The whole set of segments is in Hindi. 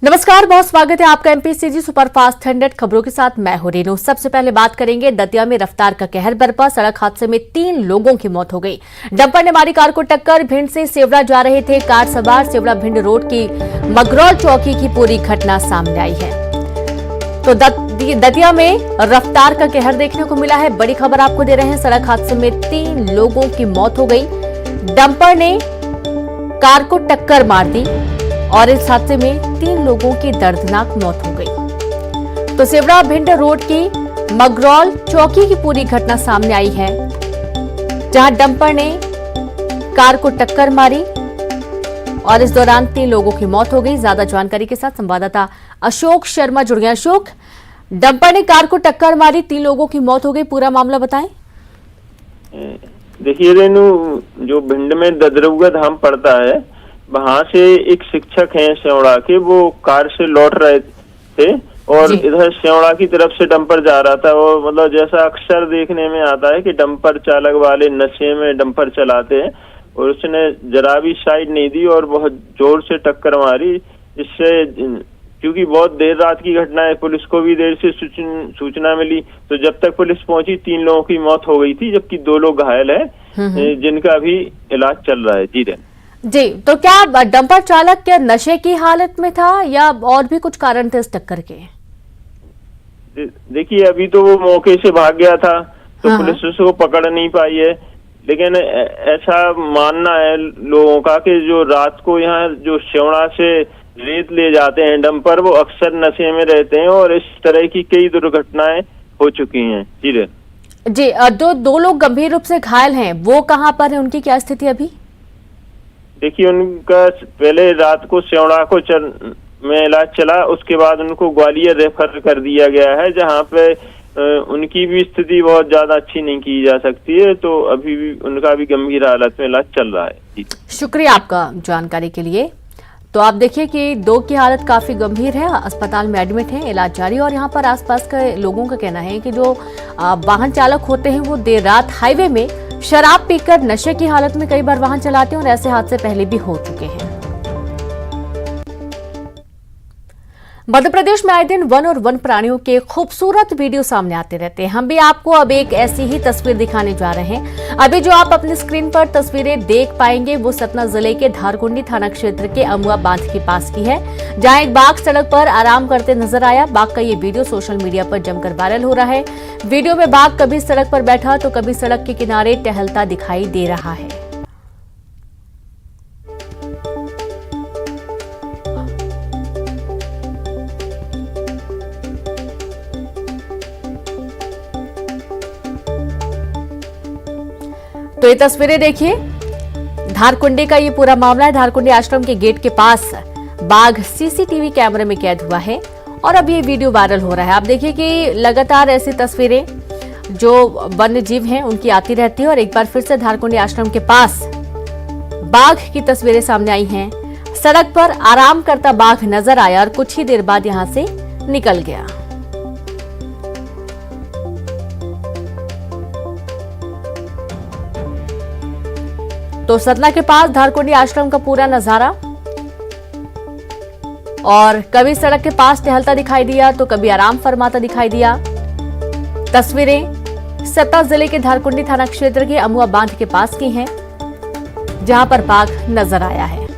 नमस्कार, बहुत स्वागत है आपका एमपीसीजी सुपरफास्ट 100 खबरों के साथ मैं हूं रेनू। सबसे पहले बात करेंगे दतिया में रफ्तार का कहर बरपा। सड़क हादसे में 3 लोगों की मौत हो गई। डंपर ने मारी कार को टक्कर। भिंड से सेवड़ा जा रहे थे कार सवार। सेवड़ा भिंड रोड की मगरौल चौकी की पूरी घटना सामने आई है। तो दतिया में रफ्तार का कहर देखने को मिला है। बड़ी खबर आपको दे रहे हैं। सड़क हादसे में 3 लोगों की मौत हो गई। डंपर ने कार को टक्कर मार दी और इस हादसे में 3 लोगों की दर्दनाक मौत हो गई। तो सेवड़ा भिंड रोड की मगरौल चौकी की पूरी घटना सामने आई है, जहां डंपर ने कार को टक्कर मारी और इस दौरान 3 लोगों की मौत हो गई। ज्यादा जानकारी के साथ संवाददाता अशोक शर्मा जुड़ गए। अशोक, डंपर ने कार को टक्कर मारी, 3 लोगों की मौत हो गई, पूरा मामला बताएं। देखिए रेनू, जो भिंड में ददरुआ धाम पड़ता है, वहाँ से एक शिक्षक हैं सेवड़ा के, वो कार से लौट रहे थे और इधर सेवड़ा की तरफ से डंपर जा रहा था। और मतलब जैसा अक्सर देखने में आता है कि डंपर चालक वाले नशे में डंपर चलाते हैं, और उसने जरा भी साइड नहीं दी और बहुत जोर से टक्कर मारी। इससे क्योंकि बहुत देर रात की घटना है, पुलिस को भी देर से सूचना मिली, तो जब तक पुलिस पहुंची 3 लोगों की मौत हो गई थी, जबकि 2 लोग घायल है, जिनका अभी इलाज चल रहा है। जी, तो क्या डंपर चालक क्या नशे की हालत में था या और भी कुछ कारण थे इस टक्कर के? देखिए, अभी तो वो मौके से भाग गया था, तो पुलिस उसको पकड़ नहीं पाई है। लेकिन ऐसा मानना है लोगों का कि जो रात को यहाँ जो सेवड़ा से रेत ले जाते हैं डंपर, वो अक्सर नशे में रहते हैं और इस तरह की कई दुर्घटनाएं हो चुकी हैं। जी, दो लोग गंभीर रूप से घायल हैं, वो कहाँ पर है, उनकी क्या स्थिति अभी? देखिए, उनका पहले रात को सेवड़ा को में इलाज चला, उसके बाद उनको ग्वालियर रेफर कर दिया गया है, जहां पे उनकी भी स्थिति बहुत ज्यादा अच्छी नहीं की जा सकती है, तो अभी भी उनका भी गंभीर हालत में इलाज चल रहा है। शुक्रिया आपका जानकारी के लिए। तो आप देखिए कि 2 की हालत काफी गंभीर है, अस्पताल में एडमिट है, इलाज जारी। और यहाँ पर आसपास के लोगों का कहना है कि जो वाहन चालक होते हैं वो देर रात हाईवे में शराब पीकर नशे की हालत में कई बार वाहन चलाते हैं और ऐसे हादसे पहले भी हो चुके हैं। मध्य प्रदेश में आए दिन वन और वन प्राणियों के खूबसूरत वीडियो सामने आते रहते हैं। हम भी आपको अब एक ऐसी ही तस्वीर दिखाने जा रहे हैं। अभी जो आप अपनी स्क्रीन पर तस्वीरें देख पाएंगे वो सतना जिले के धारकुंडी थाना क्षेत्र के अमुआ बांध के पास की है, जहां एक बाघ सड़क पर आराम करते नजर आया। बाघ का ये वीडियो सोशल मीडिया पर जमकर वायरल हो रहा है। वीडियो में बाघ कभी सड़क पर बैठा तो कभी सड़क के किनारे टहलता दिखाई दे रहा है। तो ये तस्वीरें देखिए, धारकुंडी का ये पूरा मामला है। धारकुंडी आश्रम के गेट के पास बाघ सीसीटीवी कैमरे में कैद हुआ है और अब ये वीडियो वायरल हो रहा है। आप देखिए कि लगातार ऐसी तस्वीरें जो वन्य जीव हैं उनकी आती रहती है और एक बार फिर से धारकुंडी आश्रम के पास बाघ की तस्वीरें सामने आई हैं। सड़क पर आराम करता बाघ नजर आया और कुछ ही देर बाद यहां से निकल गया। तो सतना के पास धारकुंडी आश्रम का पूरा नजारा, और कभी सड़क के पास टहलता दिखाई दिया तो कभी आराम फरमाता दिखाई दिया। तस्वीरें सतना जिले के धारकुंडी थाना क्षेत्र के अमुआ बांध के पास की हैं, जहां पर बाघ नजर आया है।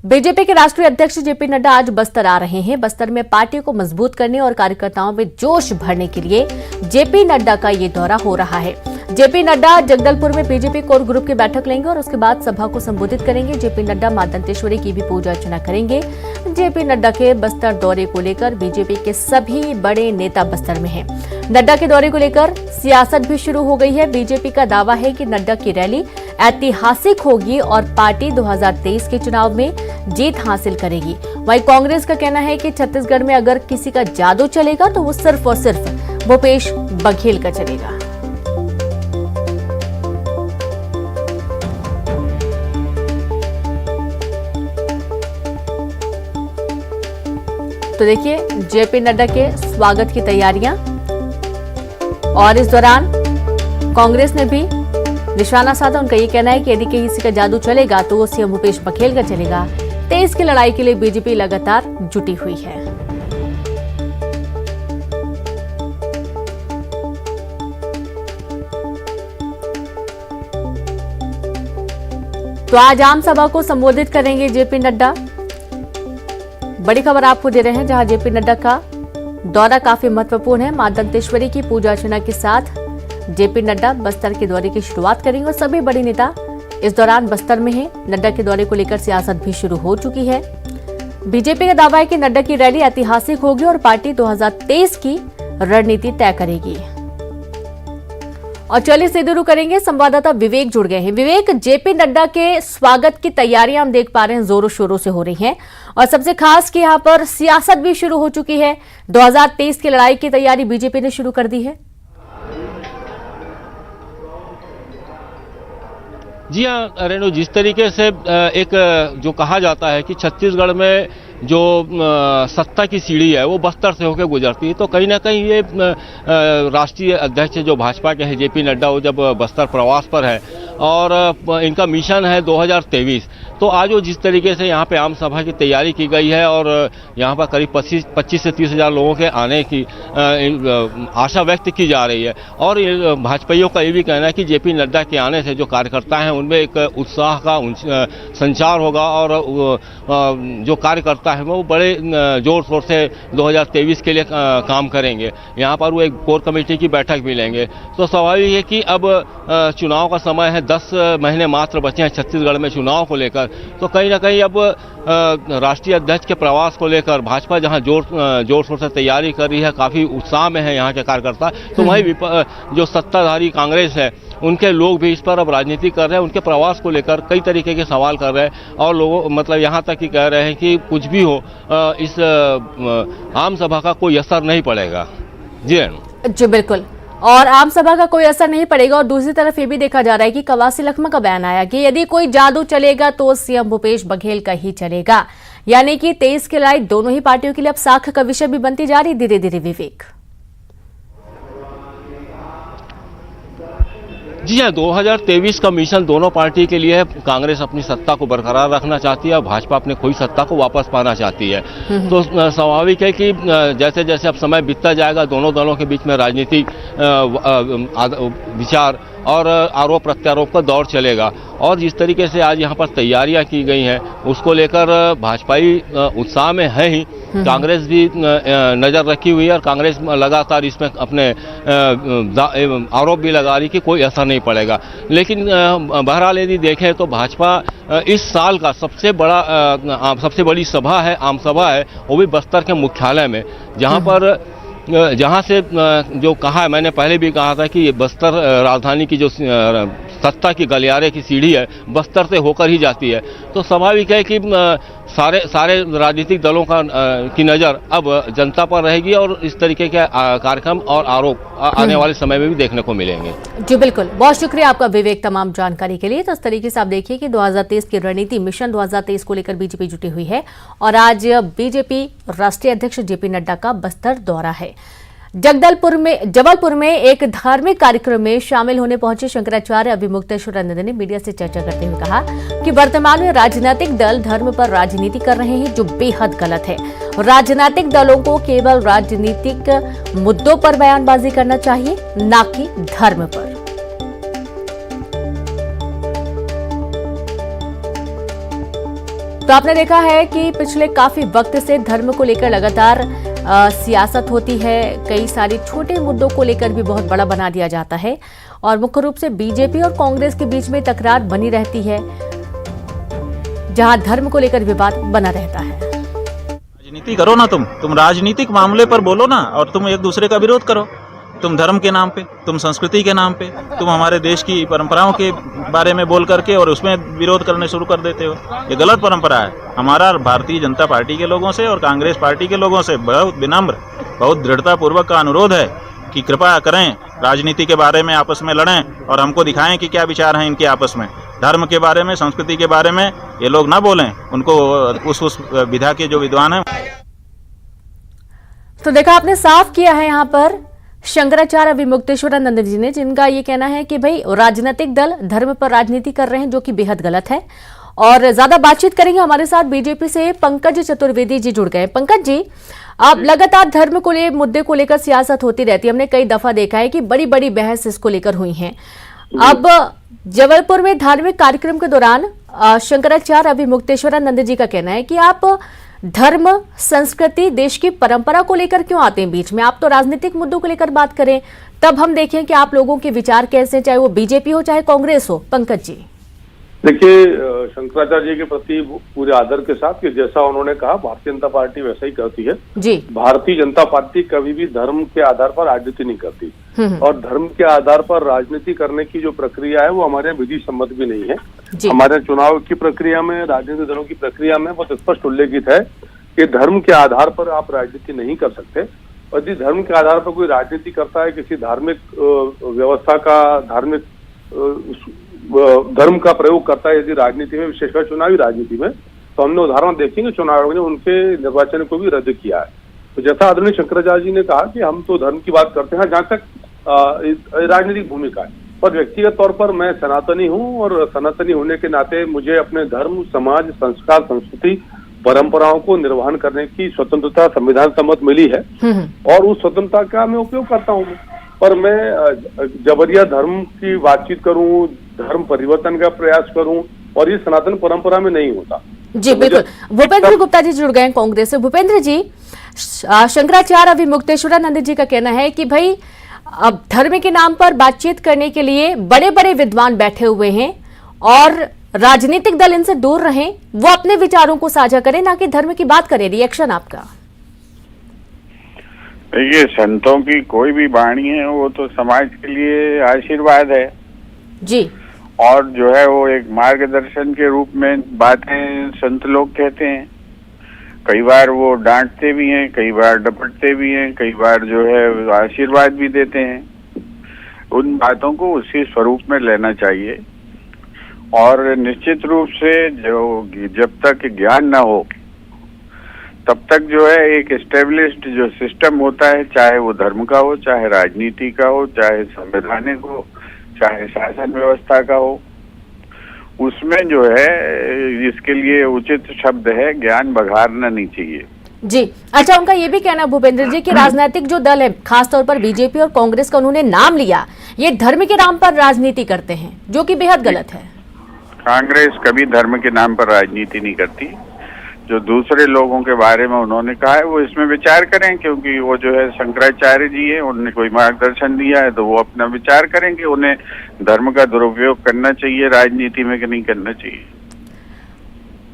बीजेपी के राष्ट्रीय अध्यक्ष जेपी नड्डा आज बस्तर आ रहे हैं। बस्तर में पार्टी को मजबूत करने और कार्यकर्ताओं में जोश भरने के लिए जेपी नड्डा का ये दौरा हो रहा है। जेपी नड्डा जगदलपुर में बीजेपी कोर ग्रुप की बैठक लेंगे और उसके बाद सभा को संबोधित करेंगे। जेपी नड्डा मां दंतेश्वरी की भी पूजा अर्चना करेंगे। जेपी नड्डा के बस्तर दौरे को लेकर बीजेपी के सभी बड़े नेता बस्तर में हैं। नड्डा के दौरे को लेकर सियासत भी शुरू हो गई है। बीजेपी का दावा है कि नड्डा की रैली ऐतिहासिक होगी और पार्टी 2023 के चुनाव में जीत हासिल करेगी। वहीं कांग्रेस का कहना है कि छत्तीसगढ़ में अगर किसी का जादू चलेगा तो वो सिर्फ और सिर्फ भूपेश बघेल का चलेगा। तो देखिए जेपी नड्डा के स्वागत की तैयारियां, और इस दौरान कांग्रेस ने भी निशाना साधा। उनका ये कहना है कि यदि किसी का जादू चलेगा तो वो सीएम भूपेश बघेल का चलेगा। 23 की लड़ाई के लिए बीजेपी लगातार जुटी हुई है। तो आज आम सभा को संबोधित करेंगे जेपी नड्डा। बड़ी खबर आपको दे रहे हैं, जहां जेपी नड्डा का दौरा काफी महत्वपूर्ण है। मां दंतेश्वरी की पूजा अर्चना के साथ जेपी नड्डा बस्तर के दौरे की शुरुआत करेंगे और सभी बड़े नेता इस दौरान बस्तर में हैं। नड्डा के दौरे को लेकर सियासत भी शुरू हो चुकी है। बीजेपी का दावा है कि नड्डा की रैली ऐतिहासिक होगी और पार्टी 2023 की रणनीति तय करेगी। और चलिए सीधे शुरू करेंगे, संवाददाता विवेक जुड़ गए हैं। विवेक, जेपी नड्डा के स्वागत की तैयारियां हम देख पा रहे हैं जोरों शोरों से हो रही हैं और सबसे खास कि यहां पर सियासत भी शुरू हो चुकी है। 2023 की लड़ाई की तैयारी बीजेपी ने शुरू कर दी है। जी हाँ रेणु, जिस तरीके से एक जो कहा जाता है कि छत्तीसगढ़ में जो सत्ता की सीढ़ी है वो बस्तर से होकर गुजरती है, तो कहीं ना कहीं ये राष्ट्रीय अध्यक्ष जो भाजपा के हैं जेपी नड्डा, वो जब बस्तर प्रवास पर है और इनका मिशन है 2023, तो आज वो जिस तरीके से यहाँ पे आम सभा की तैयारी की गई है और यहाँ पर करीब 25 से 30 हज़ार लोगों के आने की आशा व्यक्त की जा रही है। और भाजपाइयों का ये भी कहना है कि जेपी नड्डा के आने से जो कार्यकर्ता हैं उनमें एक उत्साह का संचार होगा और जो कार्यकर्ता है वो बड़े जोर शोर से 2023 के लिए काम करेंगे। यहाँ पर वो एक कोर कमेटी की बैठक भी लेंगे। तो स्वाभाविक है कि अब चुनाव का समय है, 10 महीने मात्र बचे हैं छत्तीसगढ़ में चुनाव को लेकर। तो कहीं ना कहीं अब राष्ट्रीय अध्यक्ष के प्रवास को लेकर भाजपा जहां जोर शोर से तैयारी कर रही है, काफी उत्साह में है यहाँ के कार्यकर्ता, तो वहीं जो सत्ताधारी कांग्रेस है उनके लोग भी इस पर अब राजनीति कर रहे हैं। उनके प्रवास को लेकर कई तरीके के सवाल कर रहे हैं और लोगों मतलब यहाँ तक कि कह रहे हैं कि कुछ भी हो इस आम सभा का कोई असर नहीं पड़ेगा। जी बिल्कुल, और आम सभा का कोई असर नहीं पड़ेगा। और दूसरी तरफ ये भी देखा जा रहा है कि कवासी लखमा का बयान आया कि यदि कोई जादू चलेगा तो सीएम भूपेश बघेल का ही चलेगा। यानी कि 23 की लड़ाई दोनों ही पार्टियों के लिए अब साख का विषय भी बनती जा रही धीरे धीरे। विवेक जी हाँ, 2023 का मिशन दोनों पार्टी के लिए है। कांग्रेस अपनी सत्ता को बरकरार रखना चाहती है और भाजपा अपने खोई सत्ता को वापस पाना चाहती है। तो स्वाभाविक है कि जैसे जैसे अब समय बीतता जाएगा दोनों दलों के बीच में राजनीतिक विचार और आरोप प्रत्यारोप का दौर चलेगा। और जिस तरीके से आज यहाँ पर तैयारियां की गई हैं उसको लेकर भाजपाई उत्साह में है ही, कांग्रेस भी नज़र रखी हुई है और कांग्रेस लगातार इसमें अपने आरोप भी लगा रही कि कोई असर नहीं पड़ेगा। लेकिन बहरहाल यदि देखें तो भाजपा इस साल का सबसे बड़ी सभा है, आम सभा है, वो भी बस्तर के मुख्यालय में, जहाँ से जो कहा है, मैंने पहले भी कहा था कि ये बस्तर राजधानी की जो सत्ता की गलियारे की सीढ़ी है बस्तर से होकर ही जाती है। तो स्वाभाविक है कि सारे राजनीतिक दलों की नज़र अब जनता पर रहेगी और इस तरीके के कार्यक्रम और आरोप आने वाले समय में भी देखने को मिलेंगे। जी बिल्कुल, बहुत शुक्रिया आपका विवेक तमाम जानकारी के लिए। तो इस तरीके से आप देखिए कि 2023 की रणनीति मिशन 2023 को लेकर बीजेपी जुटी हुई है और आज बीजेपी राष्ट्रीय अध्यक्ष जेपी नड्डा का बस्तर दौरा है। जबलपुर में एक धार्मिक कार्यक्रम में शामिल होने पहुंचे शंकराचार्य अभिमुक्तेश्वरानंद ने मीडिया से चर्चा करते हुए कहा कि वर्तमान में राजनीतिक दल धर्म पर राजनीति कर रहे हैं, जो बेहद गलत है। राजनीतिक दलों को केवल राजनीतिक मुद्दों पर बयानबाजी करना चाहिए, न कि धर्म पर। तो आपने देखा है कि पिछले काफी वक्त से धर्म को लेकर लगातार सियासत होती है। कई सारे छोटे मुद्दों को लेकर भी बहुत बड़ा बना दिया जाता है और मुख्य रूप से बीजेपी और कांग्रेस के बीच में तकरार बनी रहती है, जहां धर्म को लेकर विवाद बना रहता है। राजनीति करो ना, तुम राजनीतिक मामले पर बोलो ना, और तुम एक दूसरे का विरोध करो। तुम धर्म के नाम पे, तुम संस्कृति के नाम पे, तुम हमारे देश की परंपराओं के बारे में बोल करके और उसमें विरोध करने शुरू कर देते हो। ये गलत परंपरा है। हमारा भारतीय जनता पार्टी के लोगों से और कांग्रेस पार्टी के लोगों से बहुत विनम्र, बहुत दृढ़ता पूर्वक का अनुरोध है कि कृपया करें, राजनीति के बारे में आपस में लड़ें और हमको दिखाएं कि क्या विचार हैं इनके आपस में। धर्म के बारे में, संस्कृति के बारे में ये लोग ना बोलें, उनको उस विधा के जो विद्वान हैं। तो देखा आपने, साफ किया है यहाँ पर शंकराचार्य विमुक्तेश्वरानंद जी ने, जिनका ये कहना है कि भाई राजनीतिक दल धर्म पर राजनीति कर रहे हैं, जो कि बेहद गलत है। और ज्यादा बातचीत करेंगे, हमारे साथ बीजेपी से पंकज चतुर्वेदी जी जुड़ गए। पंकज जी, अब लगातार धर्म को ले मुद्दे को लेकर सियासत होती रहती है, हमने कई दफा देखा है कि बड़ी बड़ी बहस इसको लेकर हुई है। अब जबलपुर में धार्मिक कार्यक्रम के दौरान शंकराचार्य विमुक्तेश्वरानंद जी का कहना है कि आप धर्म, संस्कृति, देश की परंपरा को लेकर क्यों आते हैं बीच में? आप तो राजनीतिक मुद्दों को लेकर बात करें, तब हम देखें कि आप लोगों के विचार कैसे, चाहे वो बीजेपी हो चाहे कांग्रेस हो। पंकज जी, देखिए, शंकराचार्य जी के प्रति पूरे आदर के साथ कि जैसा उन्होंने कहा, भारतीय जनता पार्टी वैसा ही करती है जी। भारतीय जनता पार्टी कभी भी धर्म के आधार पर राजनीति नहीं करती, और धर्म के आधार पर राजनीति करने की जो प्रक्रिया है वो हमारे यहाँ विधि सम्मत भी नहीं है। हमारे चुनाव की प्रक्रिया में, राजनीतिक दलों की प्रक्रिया में बहुत स्पष्ट उल्लेखित है कि धर्म के आधार पर आप राजनीति नहीं कर सकते। और यदि धर्म के आधार पर कोई राजनीति करता है, किसी धार्मिक व्यवस्था का, धार्मिक धर्म का प्रयोग करता है यदि राजनीति में, विशेषकर चुनावी राजनीति में, तो हमने उदाहरण देखेंगे चुनाव आयोग ने उनके निर्वाचन को भी रद्द किया है। तो जैसा आदरणीय शंकराचार्य जी ने कहा कि हम तो धर्म की बात करते हैं जहाँ तक राजनीतिक भूमिका है, पर व्यक्तिगत तौर पर मैं सनातनी हूँ, और सनातनी होने के नाते मुझे अपने धर्म, समाज, संस्कार, संस्कृति, परंपराओं को निर्वहन करने की स्वतंत्रता संविधान सम्मत मिली है, और उस स्वतंत्रता का मैं उपयोग करता हूँ। पर मैं जबरिया धर्म की बातचीत करूं, धर्म परिवर्तन का प्रयास करूं, और ये सनातन परंपरा में नहीं होता। जी बिल्कुल। भूपेंद्र गुप्ता जी जुड़ गए कांग्रेस से। भूपेंद्र जी, शंकराचार्य विमुक्तेश्वरानंद जी का कहना है कि भाई अब धर्म के नाम पर बातचीत करने के लिए बड़े बड़े विद्वान बैठे हुए हैं, और राजनीतिक दल इनसे दूर रहें, वो अपने विचारों को साझा करें, ना कि धर्म की बात करें। रिएक्शन आपका? देखिए, संतों की कोई भी वाणी है वो तो समाज के लिए आशीर्वाद है जी, और जो है वो एक मार्गदर्शन के रूप में बातें संत लोग कहते हैं। कई बार वो डांटते भी हैं, कई बार डपटते भी हैं, कई बार जो है आशीर्वाद भी देते हैं। उन बातों को उसी स्वरूप में लेना चाहिए, और निश्चित रूप से जब तक ज्ञान ना हो तब तक जो है एक एस्टेब्लिश्ड जो सिस्टम होता है, चाहे वो धर्म का हो, चाहे राजनीति का हो, चाहे संवैधानिक हो, चाहे शासन व्यवस्था का हो, उसमें जो है इसके लिए उचित शब्द है ज्ञान बघारना नहीं चाहिए जी। अच्छा, उनका ये भी कहना भूपेंद्र जी कि राजनीतिक जो दल है, खासतौर पर बीजेपी और कांग्रेस का उन्होंने नाम लिया, ये धर्म के नाम पर राजनीति करते हैं, जो कि बेहद गलत है। कांग्रेस कभी धर्म के नाम पर राजनीति नहीं करती। जो दूसरे लोगों के बारे में उन्होंने कहा है वो इसमें विचार करें, क्योंकि वो जो है शंकराचार्य जी है, उन्होंने कोई मार्गदर्शन दिया है तो वो अपना विचार करें कि उन्हें धर्म का दुरुपयोग करना चाहिए राजनीति में कि नहीं करना चाहिए।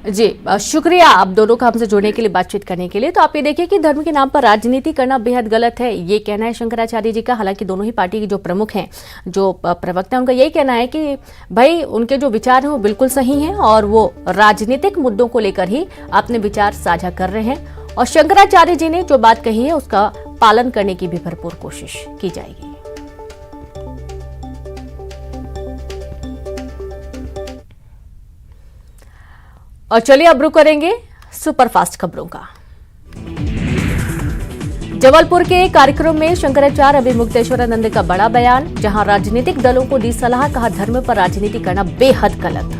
जी शुक्रिया आप दोनों का हमसे जुड़ने के लिए, बातचीत करने के लिए। तो आप ये देखिए कि धर्म के नाम पर राजनीति करना बेहद गलत है, ये कहना है शंकराचार्य जी का। हालांकि दोनों ही पार्टी के जो प्रमुख हैं, जो प्रवक्ता हैं, उनका यही कहना है कि भाई उनके जो विचार हैं वो बिल्कुल सही हैं, और वो राजनीतिक मुद्दों को लेकर ही अपने विचार साझा कर रहे हैं, और शंकराचार्य जी ने जो बात कही है उसका पालन करने की भी भरपूर कोशिश की जाएगी। और चलिए अब रुक करेंगे सुपरफास्ट खबरों का। जबलपुर के कार्यक्रम में शंकराचार्य विमुक्तेश्वरानंद का बड़ा बयान, जहां राजनीतिक दलों को दी सलाह, कहा धर्म पर राजनीति करना बेहद गलत।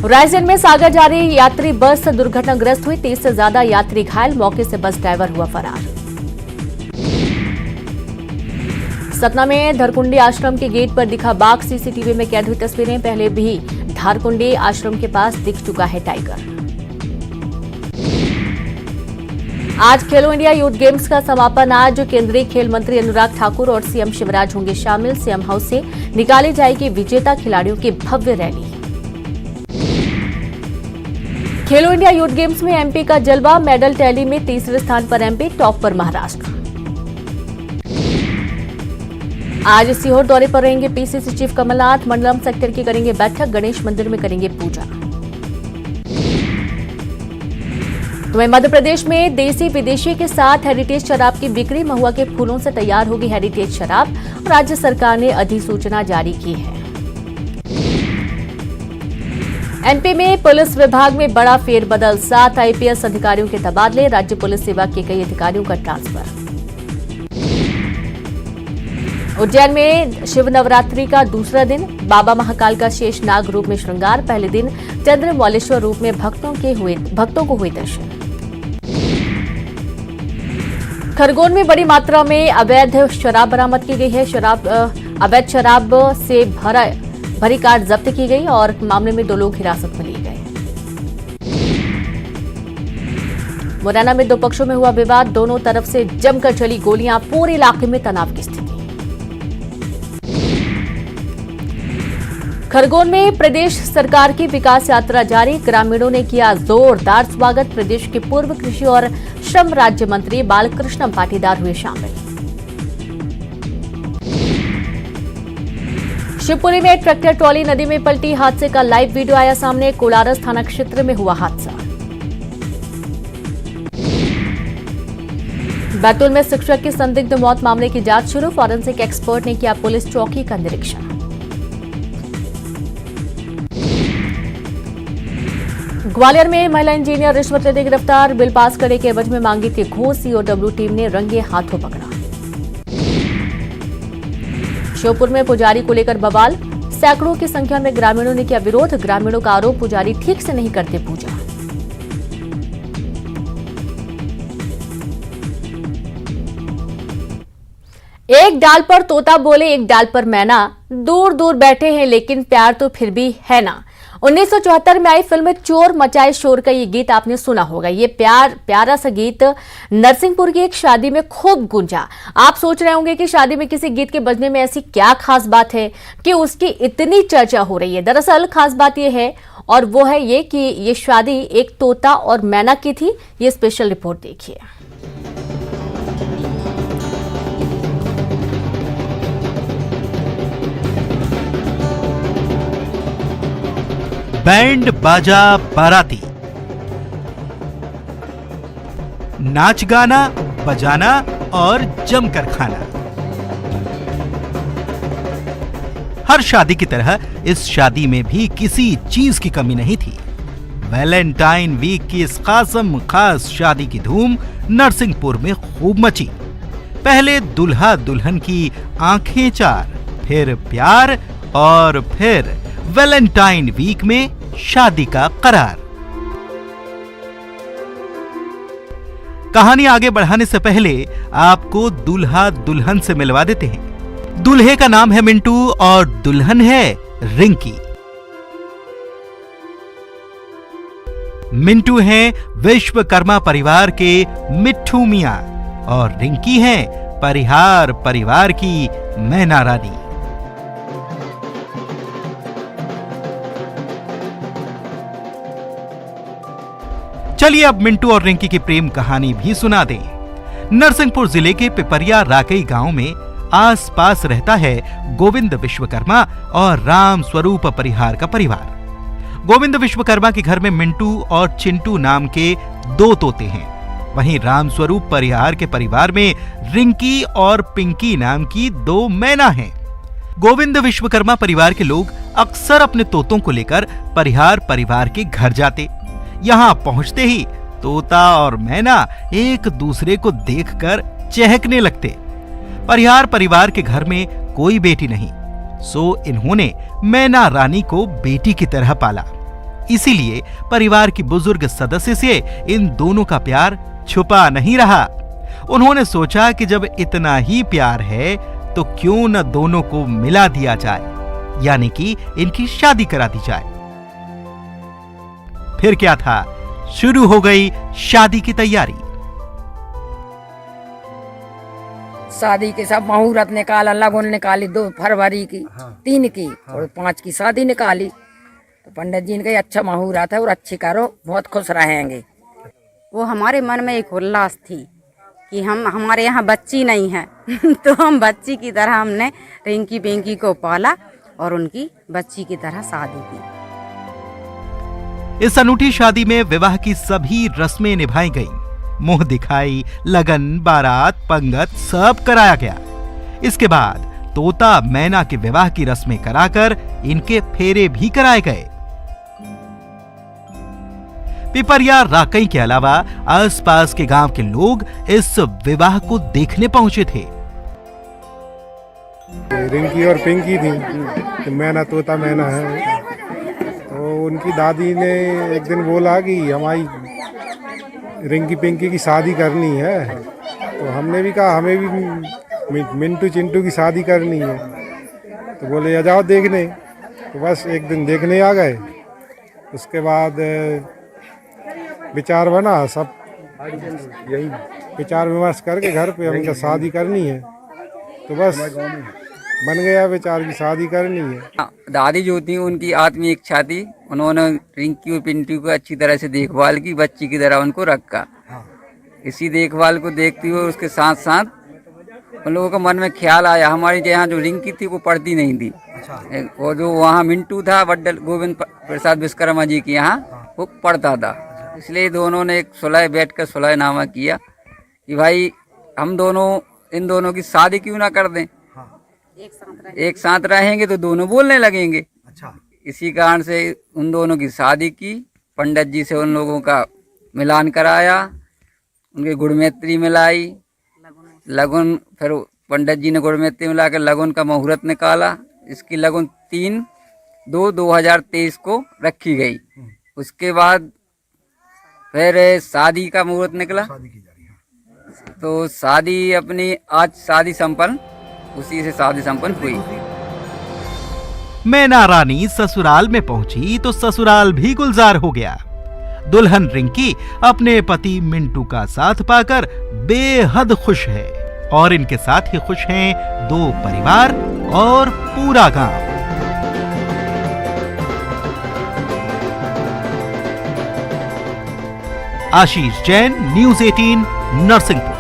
रायसेन में सागर जा रही यात्री बस दुर्घटनाग्रस्त हुई, 30 से ज्यादा यात्री घायल, मौके से बस ड्राइवर हुआ फरार। सतना में धारकुंडी आश्रम के गेट पर दिखा बाघ, सीसीटीवी में कैद हुई तस्वीरें। पहले भी धारकुंडी आश्रम के पास दिख चुका है टाइगर। आज खेलो इंडिया यूथ गेम्स का समापन। आज केंद्रीय खेल मंत्री अनुराग ठाकुर और सीएम शिवराज होंगे शामिल। सीएम हाउस से निकाली जाएगी विजेता खिलाड़ियों की भव्य रैली। खेलो इंडिया यूथ गेम्स में एमपी का जलवा, मेडल टैली में तीसरे स्थान पर एमपी, टॉप पर महाराष्ट्र। आज सीहोर दौरे पर रहेंगे पीसीसी चीफ कमलनाथ, मंडलम सेक्टर की करेंगे बैठक, गणेश मंदिर में करेंगे पूजा। तो मध्य प्रदेश में देसी विदेशी के साथ हेरिटेज शराब की बिक्री, महुआ के फूलों से तैयार होगी हेरिटेज शराब, राज्य सरकार ने अधिसूचना जारी की है। एमपी में पुलिस विभाग में बड़ा फेरबदल, 7 आईपीएस अधिकारियों के तबादले, राज्य पुलिस सेवा के कई अधिकारियों का ट्रांसफर। उज्जैन में शिव नवरात्रि का दूसरा दिन, बाबा महाकाल का शेषनाग रूप में श्रृंगार, पहले दिन चंद्रमौलेश्वर रूप में भक्तों को हुए दर्शन। खरगोन में बड़ी मात्रा में अवैध शराब बरामद की गई है। अवैध शराब से भरी कार जब्त की गई और मामले में 2 लोग हिरासत में लिए गए। मुरैना में 2 पक्षों में हुआ विवाद, दोनों तरफ से जमकर चली गोलियां, पूरे इलाके में तनाव की स्थिति। खरगोन में प्रदेश सरकार की विकास यात्रा जारी, ग्रामीणों ने किया जोरदार स्वागत, प्रदेश के पूर्व कृषि और श्रम राज्य मंत्री बालकृष्ण पाटीदार हुए शामिल। शिवपुरी में ट्रैक्टर ट्रॉली नदी में पलटी, हादसे का लाइव वीडियो आया सामने, कोलारस थाना क्षेत्र में हुआ हादसा। बैतूल में शिक्षक की संदिग्ध मौत मामले की जांच शुरू, फॉरेंसिक एक्सपर्ट ने किया पुलिस चौकी का निरीक्षण। ग्वालियर में महिला इंजीनियर रिश्वत लेते गिरफ्तार, बिल पास करने के एवज में मांगी थी घूस, सीओडब्ल्यू टीम ने रंगे हाथों पकड़ा। श्योपुर में पुजारी को लेकर बवाल, सैकड़ों की संख्या में ग्रामीणों ने किया विरोध, ग्रामीणों का आरोप पुजारी ठीक से नहीं करते पूजा। एक डाल पर तोता बोले, एक डाल पर मैना, दूर दूर बैठे हैं लेकिन प्यार तो फिर भी है ना। 1974 में आई फिल्म चोर मचाए शोर का ये गीत आपने सुना होगा। ये प्यारा सा गीत नरसिंहपुर की एक शादी में खूब गूंजा। आप सोच रहे होंगे कि शादी में किसी गीत के बजने में ऐसी क्या खास बात है कि उसकी इतनी चर्चा हो रही है। दरअसल खास बात यह है और वो है ये कि ये शादी एक तोता और मैना की थी। ये स्पेशल रिपोर्ट देखिए। बैंड बाजा बाराती, नाच गाना बजाना और जमकर खाना। हर शादी की तरह इस शादी में भी किसी चीज की कमी नहीं थी। वैलेंटाइन वीक की इस खास शादी की धूम नरसिंहपुर में खूब मची। पहले दुल्हा दुल्हन की आंखें चार, फिर प्यार और फिर वैलेंटाइन वीक में शादी का करार। कहानी आगे बढ़ाने से पहले आपको दुल्हा दुल्हन से मिलवा देते हैं। दूल्हे का नाम है मिंटू और दुल्हन है रिंकी। मिंटू हैं विश्वकर्मा परिवार के मिट्ठू मियां और रिंकी हैं परिहार परिवार की मैना रानी। चलिए अब मिंटू और रिंकी की प्रेम कहानी भी सुना दें। नरसिंहपुर जिले के पिपरिया राकई गांव में आसपास रहता है गोविंद विश्वकर्मा और राम स्वरूप परिहार का परिवार। गोविंद विश्वकर्मा के घर में मिंटू और चिंटू नाम के 2 तोते हैं। वहीं राम स्वरूप परिहार के परिवार में रिंकी और पिंकी नाम की 2 मैना हैं। गोविंद विश्वकर्मा परिवार के लोग अक्सर अपने तोतों को लेकर परिहार परिवार के घर जाते। यहां पहुंचते ही तोता और मैना एक दूसरे को देखकर चहकने लगते। परिहार परिवार के घर में कोई बेटी नहीं, सो इन्होंने मैना रानी को बेटी की तरह पाला। इसीलिए परिवार की बुजुर्ग सदस्य से इन दोनों का प्यार छुपा नहीं रहा। उन्होंने सोचा कि जब इतना ही प्यार है तो क्यों न दोनों को मिला दिया जाए, यानी कि इनकी शादी करा दी जाए। फिर क्या था, शुरू हो गई शादी की तैयारी। शादी के सब मुहूर्त निकाला, लगन निकाली 2 फरवरी की, 3 की और 5 की शादी निकाली। तो पंडित जी ने कहा अच्छा मुहूर्त है और अच्छी करो, बहुत खुश रहेंगे। वो हमारे मन में एक उल्लास थी कि हमारे यहाँ बच्ची नहीं है तो हम बच्ची की तरह हमने रिंकी पिंकी को पाला और उनकी बच्ची की तरह शादी की। इस अनूठी शादी में विवाह की सभी रस्में निभाई गईं। मुंह दिखाई, लगन, बारात, पंगत सब कराया गया। इसके बाद तोता मैना के विवाह की रस्में कराकर इनके फेरे भी कराए गए। पिपरिया राकई के अलावा आसपास के गांव के लोग इस विवाह को देखने पहुंचे थे। रिंकी और पिंकी थी, तो मैना तोता मैना है। तो उनकी दादी ने एक दिन बोला कि हमारी रिंकी पिंकी की शादी करनी है। तो हमने भी कहा हमें भी मिंटू चिंटू की शादी करनी है। तो बोले आ जाओ देखने। तो बस एक दिन देखने आ गए। उसके बाद विचार बना, सब यही विचार विमर्श करके घर पे हमको शादी करनी है। तो बस बन गया विचार की शादी करनी है। दादी जो थी उनकी आत्मीय इच्छा थी, उन्होंने रिंकी और पिंटू को अच्छी तरह से देखभाल की, बच्ची की तरह उनको रखा। इसी देखभाल को देखते हुए उसके साथ साथ उन लोगों का मन में ख्याल आया, हमारी यहाँ जो रिंकी थी वो पढ़ती नहीं थी। और जो वहाँ मिंटू था बड्डल गोविंद प्रसाद विश्वकर्मा जी के यहाँ, वो पढ़ता था। इसलिए दोनों ने एक सुलह बैठकर सुलहनामा किया कि भाई हम दोनों इन दोनों की शादी क्यों ना कर दें। एक साथ रहेंगे तो दोनों बोलने लगेंगे। इसी कारण से उन दोनों की शादी की। पंडित जी से उन लोगों का मिलान कराया, उनके गुड़मैत्री मिलाई, लगन, फिर पंडित जी ने गुड़मैत्री मिलाकर लगन का मुहूर्त निकाला। इसकी लगन 3/2/2023 को रखी गई। उसके बाद फिर शादी का मुहूर्त निकला। तो शादी अपनी आज शादी संपन्न, उसी से शादी संपन्न हुई। मैना रानी ससुराल में पहुंची तो ससुराल भी गुलजार हो गया। दुल्हन रिंकी अपने पति मिंटू का साथ पाकर बेहद खुश है और इनके साथ ही खुश हैं 2 परिवार और पूरा गांव। आशीष जैन, न्यूज़ 18, नरसिंहपुर।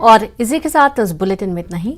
और इसी के साथ इस बुलेटिन में इतना ही।